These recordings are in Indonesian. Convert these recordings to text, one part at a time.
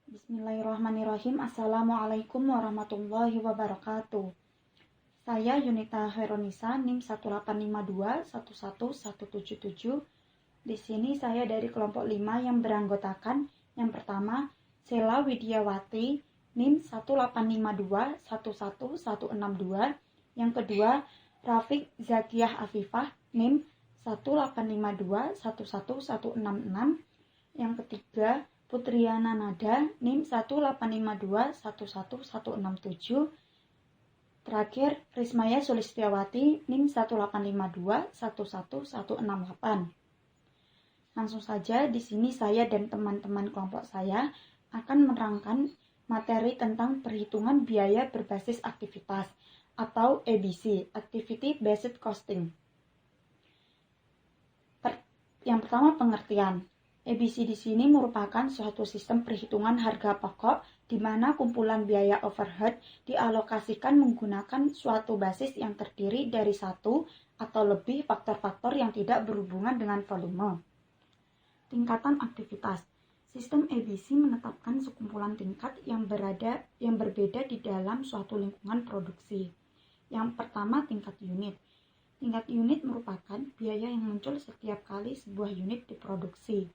Bismillahirrahmanirrahim. Assalamualaikum warahmatullahi wabarakatuh. Saya Yunita Heronisa, NIM 185211177. Di sini saya dari kelompok 5 yang beranggotakan yang pertama Sela Widiawati, NIM 185211162. Yang kedua Rafiq Zakiyah Afifah, NIM 185211166. Yang ketiga Putriana Nada, NIM 185211167. Terakhir, Rismaya Sulistiawati, NIM 185211168. Langsung saja, di sini saya dan teman-teman kelompok saya akan menerangkan materi tentang perhitungan biaya berbasis aktivitas atau ABC, Activity Based Costing. Yang pertama, pengertian. ABC di sini merupakan suatu sistem perhitungan harga pokok di mana kumpulan biaya overhead dialokasikan menggunakan suatu basis yang terdiri dari satu atau lebih faktor-faktor yang tidak berhubungan dengan volume. Tingkatan aktivitas. Sistem ABC menetapkan sekumpulan tingkat yang berbeda di dalam suatu lingkungan produksi. Yang pertama, tingkat unit. Tingkat unit merupakan biaya yang muncul setiap kali sebuah unit diproduksi.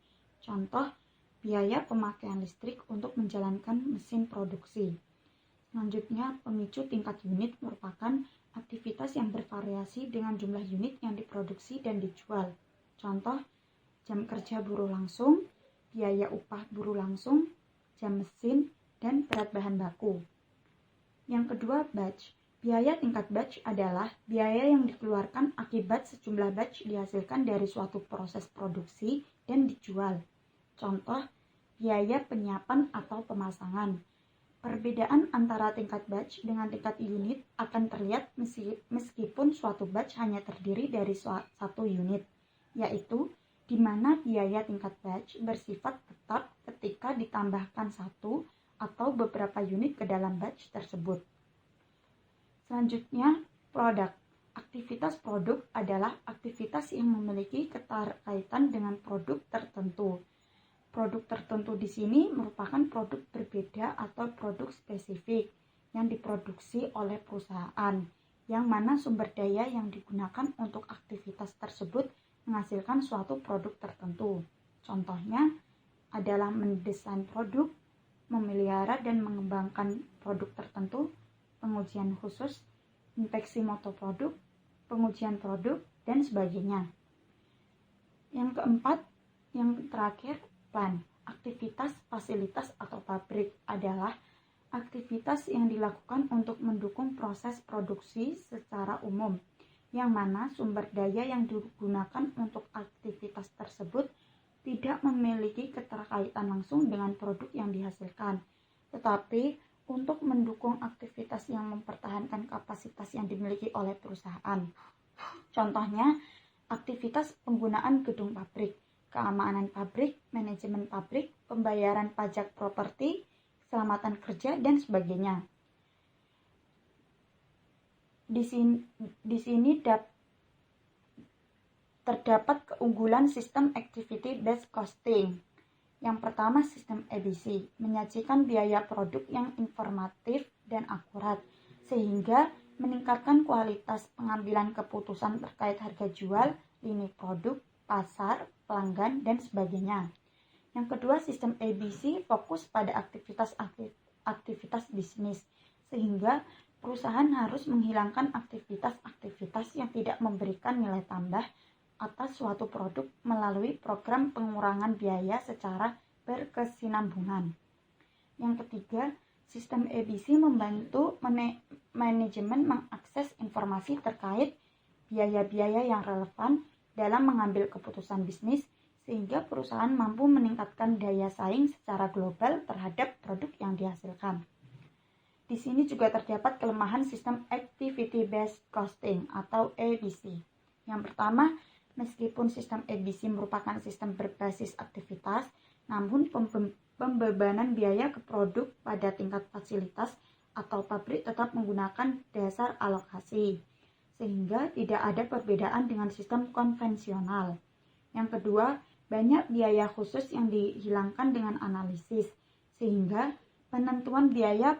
Contoh, biaya pemakaian listrik untuk menjalankan mesin produksi. Selanjutnya, pemicu tingkat unit merupakan aktivitas yang bervariasi dengan jumlah unit yang diproduksi dan dijual. Contoh, jam kerja buruh langsung, biaya upah buruh langsung, jam mesin, dan berat bahan baku. Yang kedua, batch. Biaya tingkat batch adalah biaya yang dikeluarkan akibat sejumlah batch dihasilkan dari suatu proses produksi dan dijual. Contoh, biaya penyiapan atau pemasangan. Perbedaan antara tingkat batch dengan tingkat unit akan terlihat meskipun suatu batch hanya terdiri dari satu unit, yaitu di mana biaya tingkat batch bersifat tetap ketika ditambahkan satu atau beberapa unit ke dalam batch tersebut. Selanjutnya, produk. Aktivitas produk adalah aktivitas yang memiliki keterkaitan dengan produk tertentu. Produk tertentu di sini merupakan produk berbeda atau produk spesifik yang diproduksi oleh perusahaan, yang mana sumber daya yang digunakan untuk aktivitas tersebut menghasilkan suatu produk tertentu. Contohnya adalah mendesain produk, memelihara dan mengembangkan produk tertentu, pengujian khusus, inspeksi mutu produk, pengujian produk, dan sebagainya. Yang keempat, yang terakhir, plan. Aktivitas, fasilitas, atau pabrik adalah aktivitas yang dilakukan untuk mendukung proses produksi secara umum, yang mana sumber daya yang digunakan untuk aktivitas tersebut tidak memiliki keterkaitan langsung dengan produk yang dihasilkan, tetapi untuk mendukung aktivitas yang mempertahankan kapasitas yang dimiliki oleh perusahaan. Contohnya, aktivitas penggunaan gedung pabrik, keamanan pabrik, manajemen pabrik, pembayaran pajak properti, keselamatan kerja, dan sebagainya. Di sini terdapat keunggulan sistem Activity Based Costing. Yang pertama, sistem ABC menyajikan biaya produk yang informatif dan akurat, sehingga meningkatkan kualitas pengambilan keputusan terkait harga jual, lini produk, pasar, pelanggan, dan sebagainya. Yang kedua, sistem ABC fokus pada aktivitas bisnis, sehingga perusahaan harus menghilangkan aktivitas-aktivitas yang tidak memberikan nilai tambah atas suatu produk melalui program pengurangan biaya secara berkesinambungan. Yang ketiga, sistem ABC membantu manajemen mengakses informasi terkait biaya-biaya yang relevan dalam mengambil keputusan bisnis, sehingga perusahaan mampu meningkatkan daya saing secara global terhadap produk yang dihasilkan. Di sini juga terdapat kelemahan sistem Activity Based Costing atau ABC. Yang pertama, meskipun sistem ABC merupakan sistem berbasis aktivitas, namun pembebanan biaya ke produk pada tingkat fasilitas atau pabrik tetap menggunakan dasar alokasi, sehingga tidak ada perbedaan dengan sistem konvensional. Yang kedua, banyak biaya khusus yang dihilangkan dengan analisis, sehingga penentuan biaya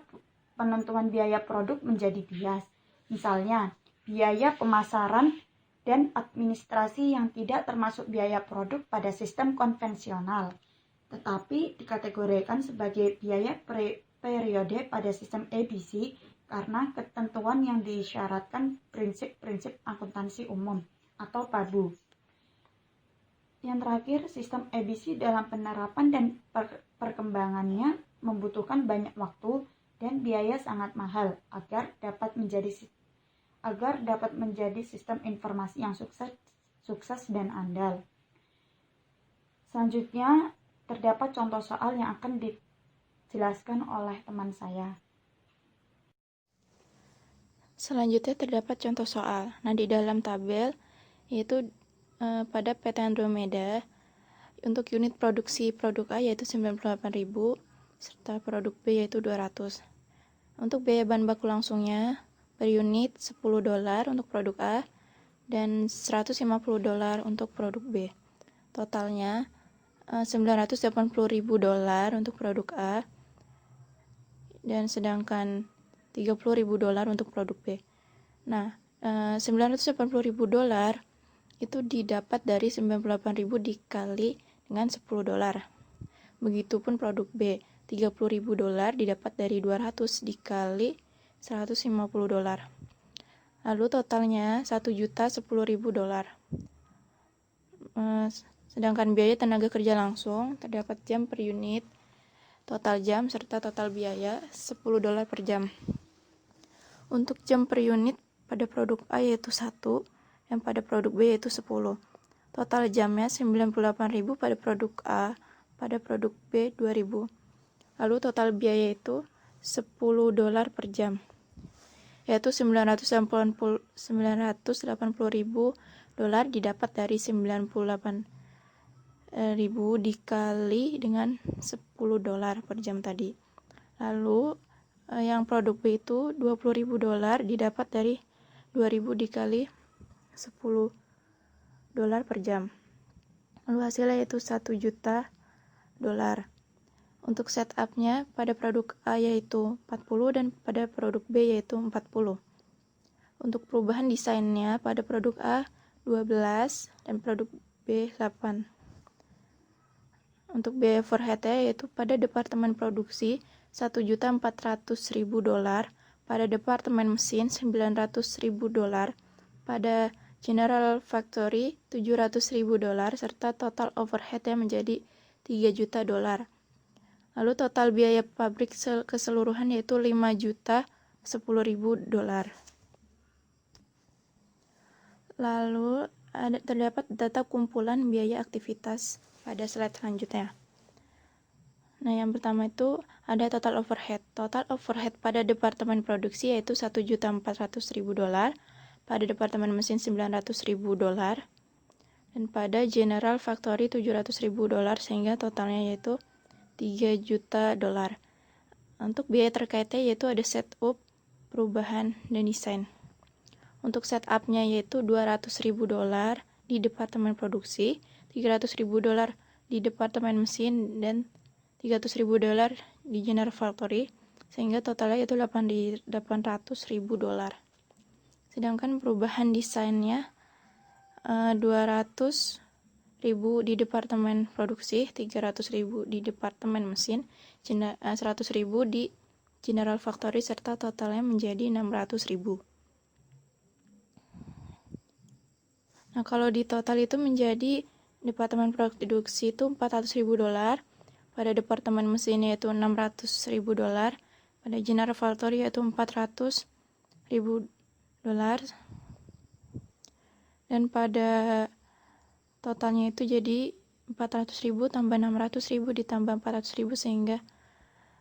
produk menjadi bias. Misalnya, biaya pemasaran dan administrasi yang tidak termasuk biaya produk pada sistem konvensional, tetapi dikategorikan sebagai biaya periode pada sistem ABC karena ketentuan yang disyaratkan prinsip-prinsip akuntansi umum atau PABU. Yang terakhir, sistem ABC dalam penerapan dan perkembangannya membutuhkan banyak waktu dan biaya sangat mahal agar dapat menjadi sistem informasi yang sukses dan andal. Selanjutnya, terdapat contoh soal yang akan dijelaskan oleh teman saya. Selanjutnya terdapat contoh soal. Nah, di dalam tabel yaitu pada PT Andromeda untuk unit produksi produk A yaitu 98.000 serta produk B yaitu 200. Untuk biaya bahan baku langsungnya per unit $10 untuk produk A dan $150 untuk produk B. Totalnya $980.000 untuk produk A dan sedangkan $30.000 untuk produk B. Nah, $980.000 itu didapat dari 98.000 dikali dengan $10. Begitupun produk B, $30.000 didapat dari 200 dikali $150. Lalu totalnya $1.010.000. Sedangkan biaya tenaga kerja langsung terdapat jam per unit, total jam serta total biaya $10 per jam. Untuk jam per unit pada produk A yaitu 1 dan pada produk B yaitu 10. Total jamnya 98.000 pada produk A, pada produk B 2.000. Lalu total biaya itu $10 per jam, yaitu $980.000 didapat dari 98.000 dikali dengan $10 per jam tadi. Lalu yang produk B itu $20.000 didapat dari 2.000 dikali $10 per jam. Lalu hasilnya yaitu $1 juta. Untuk setupnya pada produk A yaitu 40 dan pada produk B yaitu 40. Untuk perubahan desainnya pada produk A 12 dan produk B 8. Untuk biaya overhead-nya yaitu pada departemen produksi $1.400.000, pada departemen mesin $900.000, pada General Factory $700.000 serta total overhead-nya menjadi $3 juta. Lalu total biaya pabrik keseluruhan yaitu $5.010.000. Lalu terdapat data kumpulan biaya aktivitas pada slide selanjutnya. Nah, yang pertama itu ada total overhead. Total overhead pada departemen produksi yaitu $1.400.000, pada departemen mesin $900.000, dan pada General Factory $700.000 sehingga totalnya yaitu $3 juta. Untuk biaya terkaitnya yaitu ada setup, perubahan, dan desain. Untuk setupnya yaitu $200.000 di departemen produksi, $300.000 di departemen mesin, dan $300.000 di General Factory sehingga totalnya yaitu $800.000. Sedangkan perubahan desainnya $200.000 di departemen produksi, $300.000 di departemen mesin, $100.000 di General Factory serta totalnya menjadi $600.000. Nah, kalau di total itu menjadi departemen produksi itu $400.000, pada departemen mesin yaitu $600.000, pada General Factory yaitu $400.000, dan pada totalnya itu jadi $400.000 tambah $600.000 ditambah $400.000 sehingga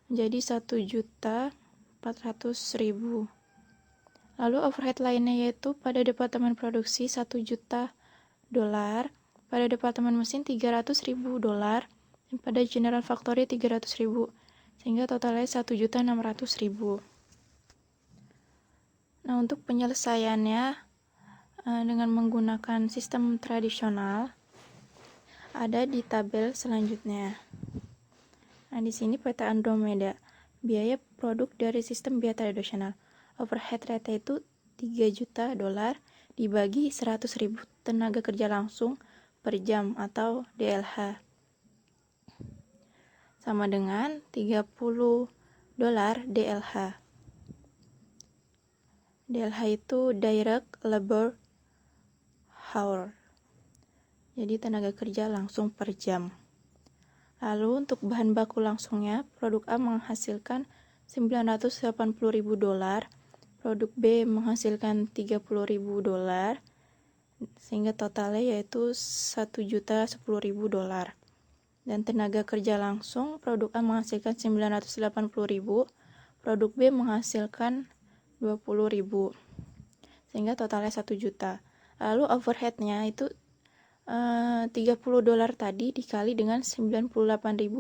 menjadi $1.400.000. Lalu overhead lainnya yaitu pada departemen produksi $1 juta, pada departemen mesin $300.000, dan pada General Factory $300.000 sehingga totalnya $1.600.000. Nah, untuk penyelesaiannya dengan menggunakan sistem tradisional ada di tabel selanjutnya. Nah, di sini peta Andromeda. Biaya produk dari sistem biaya tradisional. Overhead rate itu 3 juta dolar dibagi 100.000 tenaga kerja langsung per jam atau DLH. Sama dengan 30 dolar DLH. DLH itu Direct Labor Hour. Jadi tenaga kerja langsung per jam. Lalu untuk bahan baku langsungnya, produk A menghasilkan 980.000 dolar, produk B menghasilkan 30.000 dolar, sehingga totalnya yaitu 1.010.000 dolar. Dan tenaga kerja langsung, produk A menghasilkan 980.000, produk B menghasilkan 20.000, sehingga totalnya 1 juta. Lalu overheadnya itu 30 dolar tadi dikali dengan 98.000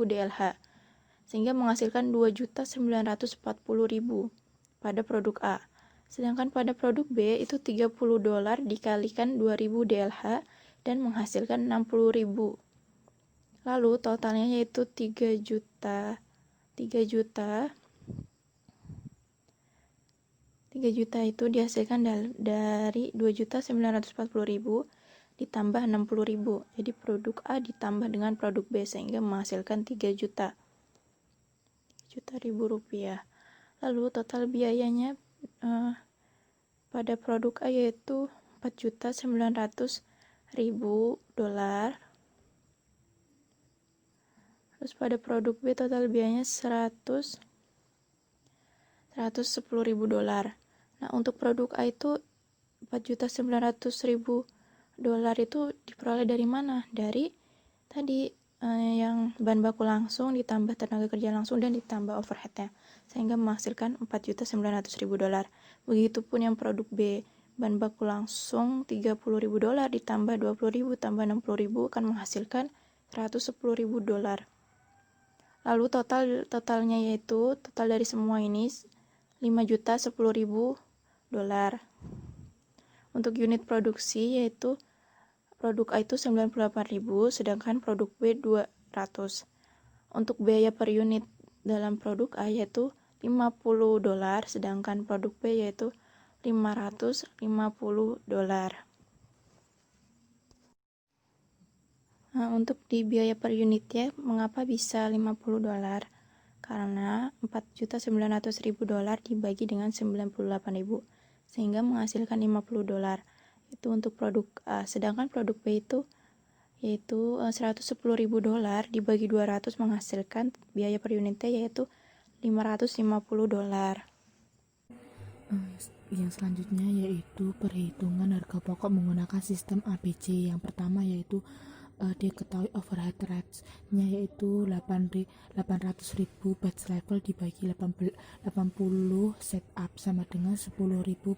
DLH, sehingga menghasilkan 2.940.000 pada produk A. Sedangkan pada produk B itu 30 dolar dikalikan 2.000 DLH dan menghasilkan 60.000. Lalu totalnya yaitu 3 juta itu dihasilkan dari 2.940.000 ditambah 60.000. Jadi produk A ditambah dengan produk B sehingga menghasilkan 3 juta rupiah. Lalu total biayanya pada produk A yaitu 4.900.000 dolar. Terus pada produk B total biayanya 110.000 dolar. Nah, untuk produk A itu 4.900.000 dolar itu diperoleh dari mana? Dari tadi yang bahan baku langsung ditambah tenaga kerja langsung dan ditambah overheadnya, sehingga menghasilkan 4.900.000 dolar. Begitupun yang produk B, bahan baku langsung 30.000 dolar ditambah 20.000 tambah 60.000 akan menghasilkan 110.000 dolar. Lalu totalnya yaitu total dari semua ini 5.010.000 dolar. Untuk unit produksi yaitu produk A itu 98.000, sedangkan produk B 200. Untuk biaya per unit dalam produk A yaitu 50 dolar, sedangkan produk B yaitu 550 dolar. Nah, untuk di biaya per unitnya, mengapa bisa 50 dolar? Karena 4.900.000 dolar dibagi dengan 98.000, sehingga menghasilkan 50 dolar. Itu untuk produk A. Sedangkan produk B itu yaitu 110.000 dolar dibagi 200 menghasilkan biaya per unitnya yaitu 550 dolar. Yang selanjutnya yaitu perhitungan harga pokok menggunakan sistem ABC. Yang pertama yaitu diketahui overhead rates-nya yaitu 800.000 batch level dibagi 80 setup sama dengan 10.000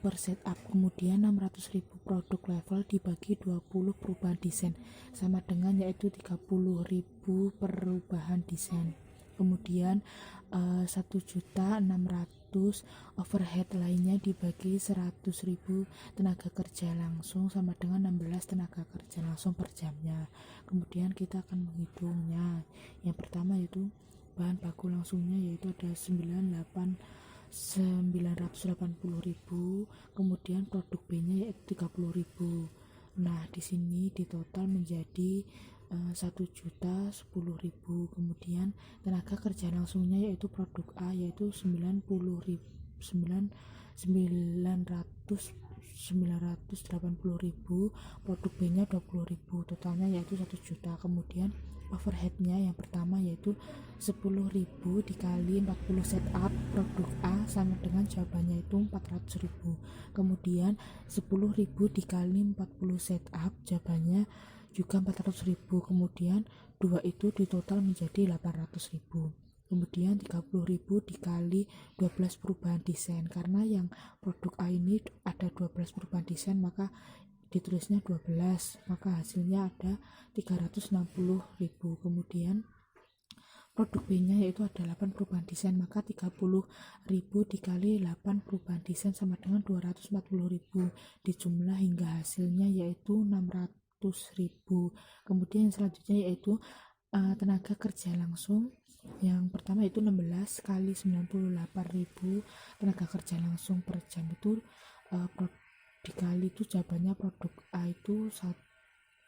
per setup. Kemudian 600.000 produk level dibagi 20 perubahan desain sama dengan yaitu 30.000 perubahan desain. Kemudian 1.600.000 overhead lainnya dibagi 100.000 tenaga kerja langsung sama dengan 16 tenaga kerja langsung per jamnya. Kemudian kita akan menghitungnya. Yang pertama yaitu bahan baku langsungnya yaitu ada 980.000, kemudian produk B-nya yaitu 30.000. Nah, di sini di total menjadi 1.010.000. Kemudian tenaga kerja langsungnya yaitu produk A yaitu 980.000, produk B-nya 20.000, totalnya yaitu 1 juta. Kemudian overheadnya yang pertama yaitu 10.000 dikali 40 setup produk A sama dengan jawabannya itu 400.000. Kemudian 10.000 dikali 40 setup jawabannya juga 400.000. Kemudian 2 itu di total menjadi 800.000. Kemudian 30.000 dikali 12 perubahan desain, karena yang produk A ini ada 12 perubahan desain maka ditulisnya 12, maka hasilnya ada 360.000. Kemudian produk B nya yaitu ada 8 perubahan desain, maka 30.000 dikali 8 perubahan desain sama dengan 240.000, dijumlah hingga hasilnya yaitu 600.000. Kemudian yang selanjutnya yaitu tenaga kerja langsung Yang pertama itu 16 kali 98.000 tenaga kerja langsung per jam itu dikali itu jawabannya produk A itu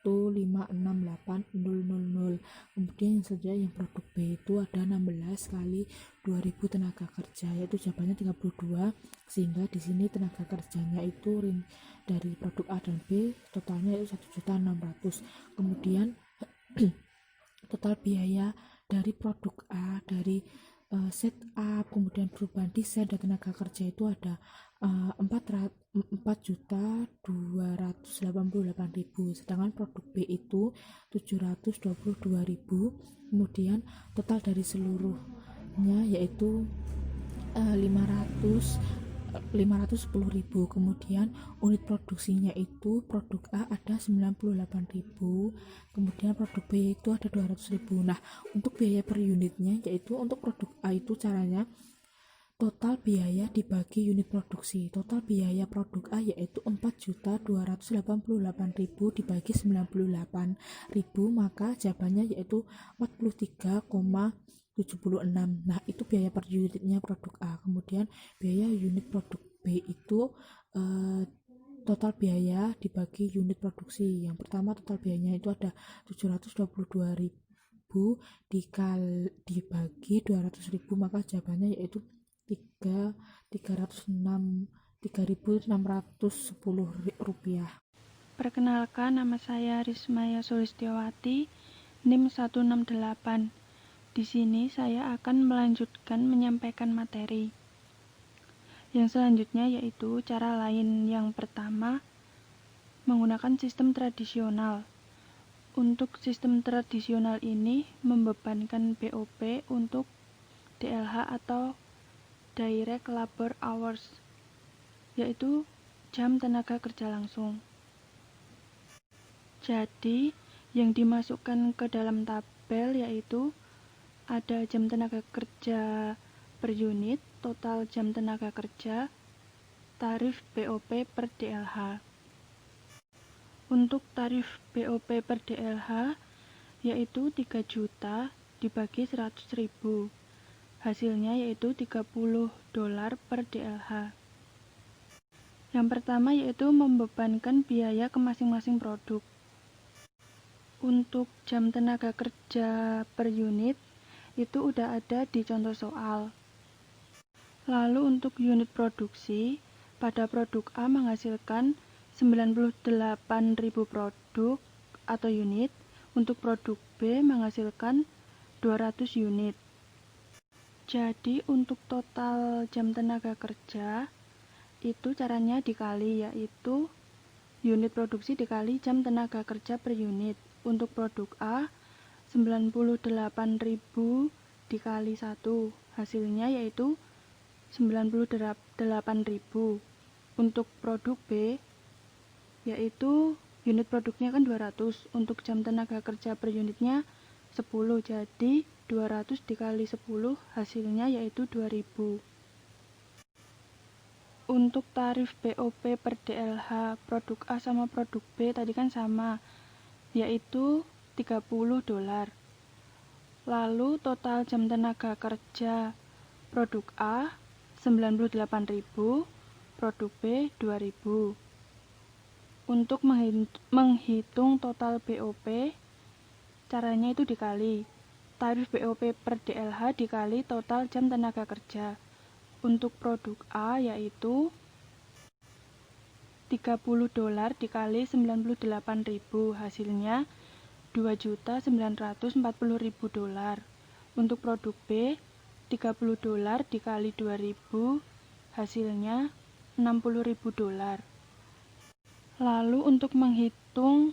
1568000. Kemudian yang selanjutnya yang produk B itu ada 16 kali 2000 tenaga kerja, yaitu jawabannya 32, sehingga di sini tenaga kerjanya itu dari produk A dan B totalnya itu 1.600.000. Kemudian total biaya dari produk A, dari setup, kemudian perubahan desain dan tenaga kerja itu ada 4.288.000, sedangkan produk B itu 722.000. Kemudian total dari seluruhnya yaitu 510.000. Kemudian unit produksinya itu produk A ada 98.000, kemudian produk B itu ada 200.000. Nah, untuk biaya per unitnya yaitu untuk produk A itu caranya total biaya dibagi unit produksi. Total biaya produk A yaitu 4.288.000 dibagi 98.000, maka jawabannya yaitu 43,76. Nah, itu biaya per unitnya produk A. Kemudian biaya unit produk B itu total biaya dibagi unit produksi. Yang pertama total biayanya itu ada 722.000 dibagi 200.000, maka jawabannya yaitu 3.610 rupiah. Perkenalkan, nama saya Rismaya Sulistiawati, NIM 168. Di sini saya akan melanjutkan menyampaikan materi. Yang selanjutnya yaitu cara lain. Yang pertama, menggunakan sistem tradisional. Untuk sistem tradisional ini membebankan BOP untuk DLH atau Direct Labor Hours, yaitu jam tenaga kerja langsung. Jadi, yang dimasukkan ke dalam tabel yaitu ada jam tenaga kerja per unit, total jam tenaga kerja, tarif BOP per DLH. Untuk tarif BOP per DLH yaitu 3 juta dibagi 100.000. Hasilnya yaitu $30 per DLH. Yang pertama yaitu membebankan biaya ke masing-masing produk. Untuk jam tenaga kerja per unit itu udah ada di contoh soal. Lalu untuk unit produksi, pada produk A menghasilkan 98.000 produk atau unit, untuk produk B menghasilkan 200 unit. Jadi untuk total jam tenaga kerja itu caranya dikali, yaitu unit produksi dikali jam tenaga kerja per unit. Untuk produk A 98.000 dikali 1, hasilnya yaitu 98.000. Untuk produk B yaitu unit produknya kan 200, untuk jam tenaga kerja per unitnya 10, jadi 200 dikali 10 hasilnya yaitu 2000. Untuk tarif BOP per DLH produk A sama produk B tadi kan sama, yaitu $30. Lalu total jam tenaga kerja produk A 98.000, produk B 2000. Untuk menghitung total BOP, caranya itu dikali tarif BOP per DLH dikali total jam tenaga kerja. Untuk produk A yaitu $30 dikali 98.000, hasilnya $2.940.000. Untuk produk B $30 dikali 2000, hasilnya $60.000. Lalu untuk menghitung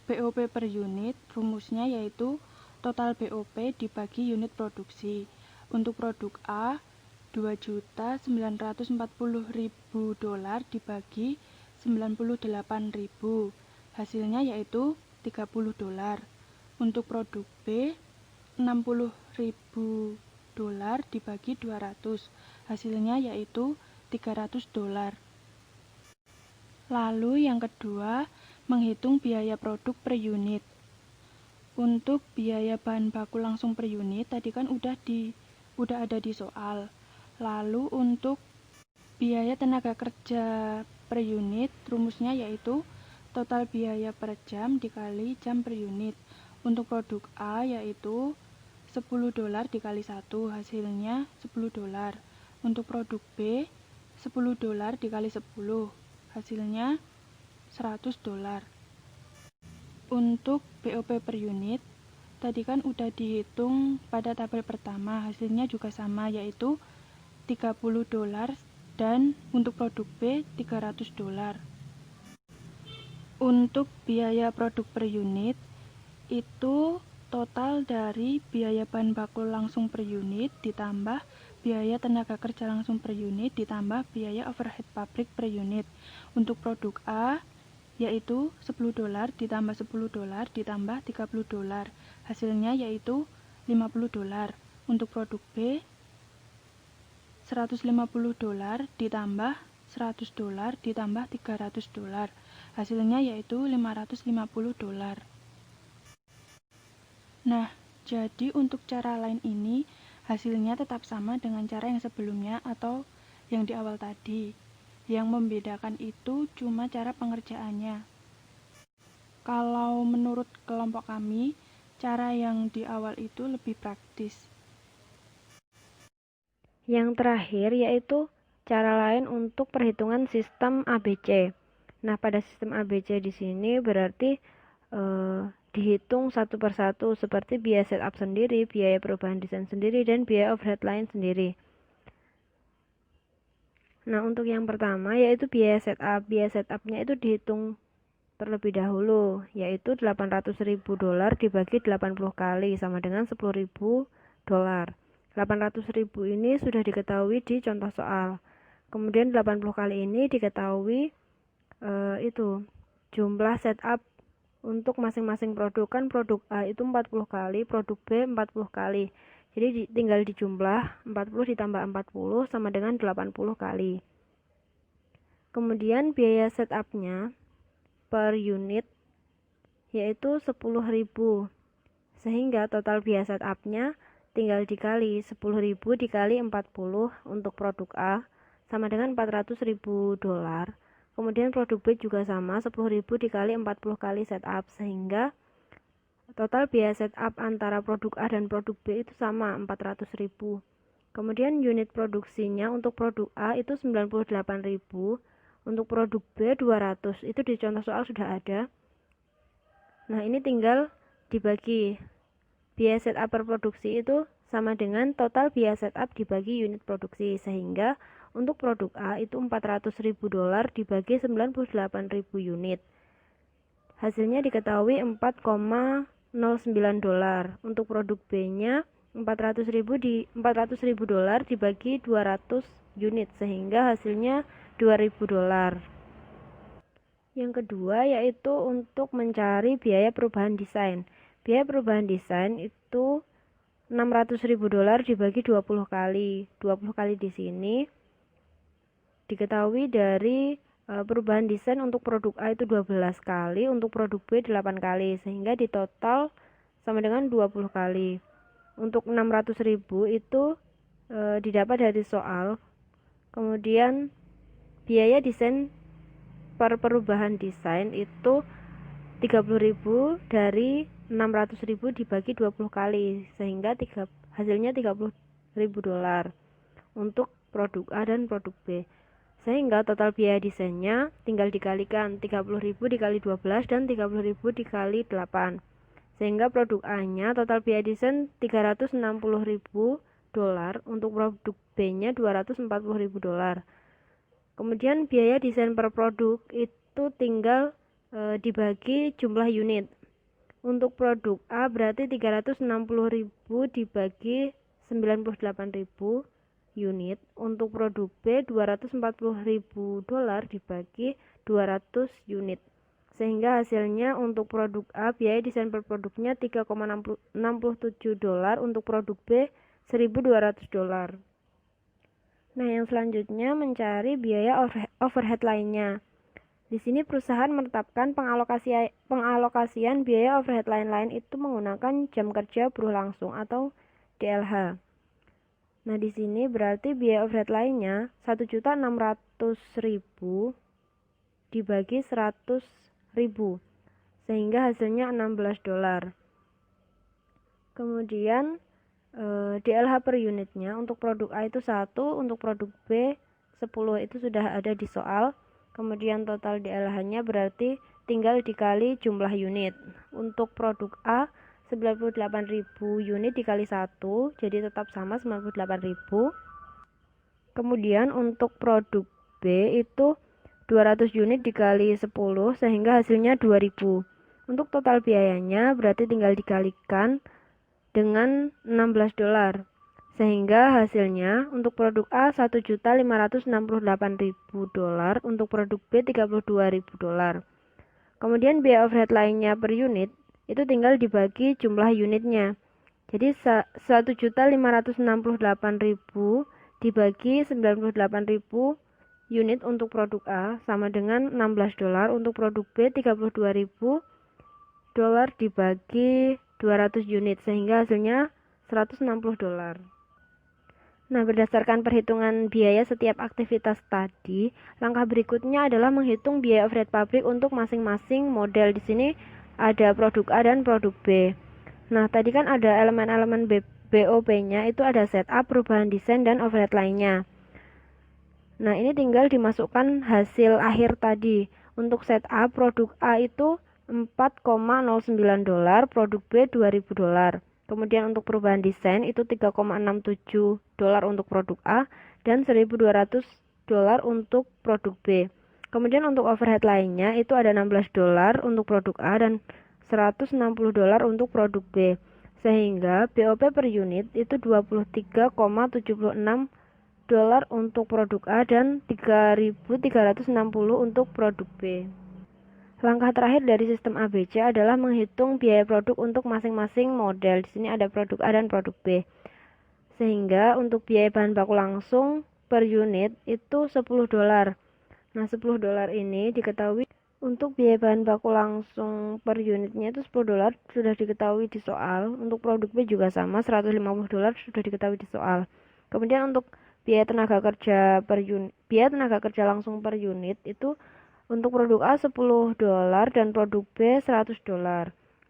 BOP per unit, rumusnya yaitu total BOP dibagi unit produksi. Untuk produk A $2.940.000 dibagi 98.000, hasilnya yaitu $30. Untuk produk B $60.000 dibagi 200, hasilnya yaitu $300. Lalu yang kedua, menghitung biaya produk per unit. Untuk biaya bahan baku langsung per unit tadi kan udah ada di soal. Lalu untuk biaya tenaga kerja per unit, rumusnya yaitu total biaya per jam dikali jam per unit. Untuk produk A yaitu $10 dikali 1, hasilnya $10. Untuk produk B, $10 dikali 10, hasilnya $100. Untuk BOP per unit, tadi kan udah dihitung pada tabel pertama, hasilnya juga sama, yaitu $30 dan untuk produk B $300. Untuk biaya produk per unit, itu total dari biaya bahan baku langsung per unit ditambah biaya tenaga kerja langsung per unit ditambah biaya overhead pabrik per unit. Untuk produk A yaitu $10 ditambah $10 ditambah $30, hasilnya yaitu $50. Untuk produk B $150 ditambah $100 ditambah $300, hasilnya yaitu $550. Nah, jadi untuk cara lain ini hasilnya tetap sama dengan cara yang sebelumnya atau yang di awal tadi. Yang membedakan itu cuma cara pengerjaannya. Kalau menurut kelompok kami, cara yang di awal itu lebih praktis. Yang terakhir yaitu cara lain untuk perhitungan sistem ABC. Nah, pada sistem ABC di sini berarti dihitung satu persatu seperti biaya setup sendiri, biaya perubahan desain sendiri, dan biaya overhead lain sendiri. Nah, untuk yang pertama yaitu biaya setup. Biaya setupnya itu dihitung terlebih dahulu, yaitu $800.000 dibagi 80 kali sama dengan $10.000. 800.000 ini sudah diketahui di contoh soal. Kemudian 80 kali ini diketahui itu jumlah setup untuk masing-masing produk. Kan produk A itu 40 kali, produk B 40 kali. Jadi tinggal dijumlah, 40 ditambah 40 sama dengan 80 kali. Kemudian biaya setupnya per unit yaitu 10.000. Sehingga total biaya setupnya tinggal dikali 10.000 dikali 40 untuk produk A sama dengan $400.000. Kemudian produk B juga sama, 10.000 dikali 40 kali setup, sehingga total biaya setup antara produk A dan produk B itu sama, 400.000. Kemudian unit produksinya untuk produk A itu 98.000, untuk produk B 200. Itu di contoh soal sudah ada. Nah, ini tinggal dibagi. Biaya setup per produksi itu sama dengan total biaya setup dibagi unit produksi, sehingga untuk produk A itu $400.000 dibagi 98.000 unit. Hasilnya diketahui $4,09. Untuk produk B-nya $400.000 dibagi 200 unit, sehingga hasilnya $2.000. Yang kedua yaitu untuk mencari biaya perubahan desain. Biaya perubahan desain itu $600.000 dibagi 20 kali. 20 kali di sini diketahui dari perubahan desain untuk produk A itu 12 kali, untuk produk B 8 kali, sehingga di total sama dengan 20 kali. Untuk 600.000 itu didapat dari soal. Kemudian biaya desain per perubahan desain itu 30.000 dari 600.000 dibagi 20 kali, sehingga hasilnya $30.000 untuk produk A dan produk B. Sehingga total biaya desainnya tinggal dikalikan 30.000 dikali 12 dan 30.000 dikali 8. Sehingga produk A-nya total biaya desain $360.000, untuk produk B-nya $240.000. Kemudian biaya desain per produk itu tinggal dibagi jumlah unit. Untuk produk A berarti $360.000 dibagi 98.000 unit. Untuk produk B $240.000 dibagi 200 unit. Sehingga hasilnya untuk produk A biaya desain per produknya $3,67, untuk produk B $1.200. Nah, yang selanjutnya mencari biaya overhead lainnya. Di Di sini perusahaan menetapkan pengalokasian biaya overhead lain-lain itu menggunakan jam kerja buruh langsung atau DLH. Nah, di sini berarti biaya overhead lainnya 1.600.000 dibagi 100.000 sehingga hasilnya $16. Kemudian DLH per unitnya untuk produk A itu 1, untuk produk B 10, itu sudah ada di soal. Kemudian total DLH-nya berarti tinggal dikali jumlah unit. Untuk produk A 98.000 unit dikali 1, jadi tetap sama 98.000. Kemudian untuk produk B itu 200 unit dikali 10 sehingga hasilnya 2.000. Untuk total biayanya berarti tinggal dikalikan dengan $16. Sehingga hasilnya untuk produk A $1.568.000, untuk produk B $32.000. Kemudian biaya overhead lainnya per unit itu tinggal dibagi jumlah unitnya. Jadi 1.568.000 dibagi 98.000 unit untuk produk A sama dengan $16, untuk produk B $32.000 dibagi 200 unit sehingga hasilnya $160. Nah, berdasarkan perhitungan biaya setiap aktivitas tadi, langkah berikutnya adalah menghitung biaya overhead pabrik untuk masing-masing model. Di sini ada produk A dan produk B. Nah, tadi kan ada elemen-elemen BOP-nya, itu ada setup, perubahan desain, dan overhead lainnya. Nah, ini tinggal dimasukkan hasil akhir tadi. Untuk setup, produk A itu $4,09, produk B $2.000. Kemudian untuk perubahan desain itu $3,67 untuk produk A dan $1.200 untuk produk B. Kemudian untuk overhead lainnya itu ada $16 untuk produk A dan $160 untuk produk B. Sehingga BOP per unit itu $23,76 untuk produk A dan $3.360 untuk produk B. Langkah terakhir dari sistem ABC adalah menghitung biaya produk untuk masing-masing model. Di sini ada produk A dan produk B. Sehingga untuk biaya bahan baku langsung per unit itu $10. Nah, $10 ini diketahui untuk biaya bahan baku langsung per unitnya itu $10 sudah diketahui di soal. Untuk produk B juga sama, $150 sudah diketahui di soal. Kemudian untuk biaya tenaga kerja langsung per unit itu untuk produk A $10 dan produk B $100.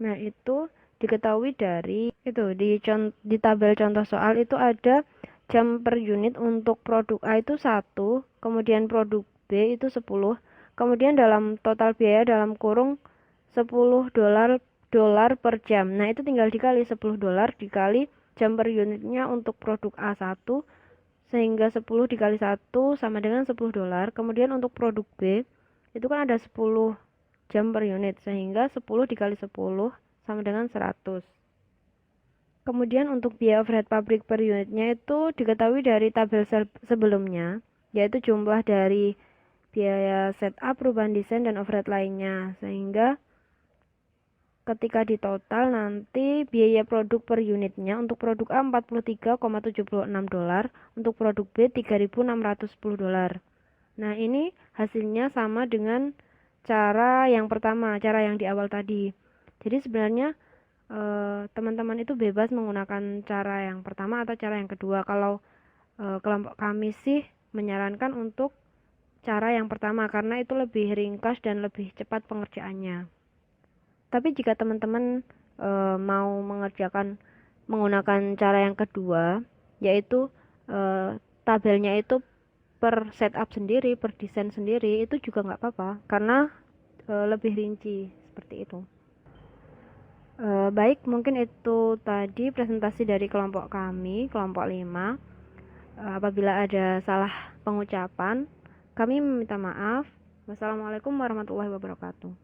Nah, itu diketahui dari di tabel contoh soal itu ada jam per unit. Untuk produk A itu 1, kemudian produk B itu 10, kemudian dalam total biaya dalam kurung $10 per jam. Nah, itu tinggal dikali $10 dikali jam per unitnya untuk produk A 1, sehingga 10 dikali 1 sama dengan $10. Kemudian untuk produk B itu kan ada 10 jam per unit, sehingga 10 dikali 10 sama dengan 100. Kemudian untuk biaya overhead pabrik per unitnya itu diketahui dari tabel sebelumnya, yaitu jumlah dari biaya setup, perubahan desain, dan overhead lainnya. Sehingga ketika ditotal nanti biaya produk per unitnya untuk produk A $43,76, untuk produk B $3.610. Nah, ini hasilnya sama dengan cara yang pertama, cara yang di awal tadi. Jadi sebenarnya teman-teman itu bebas menggunakan cara yang pertama atau cara yang kedua. Kalau kelompok kami sih menyarankan untuk cara yang pertama karena itu lebih ringkas dan lebih cepat pengerjaannya. Tapi jika teman-teman mau mengerjakan menggunakan cara yang kedua, yaitu tabelnya itu per setup sendiri, per desain sendiri, itu juga nggak apa-apa karena lebih rinci seperti itu. Baik, mungkin itu tadi presentasi dari kelompok kami, kelompok 5. Apabila ada salah pengucapan, kami meminta maaf. Wassalamualaikum warahmatullahi wabarakatuh.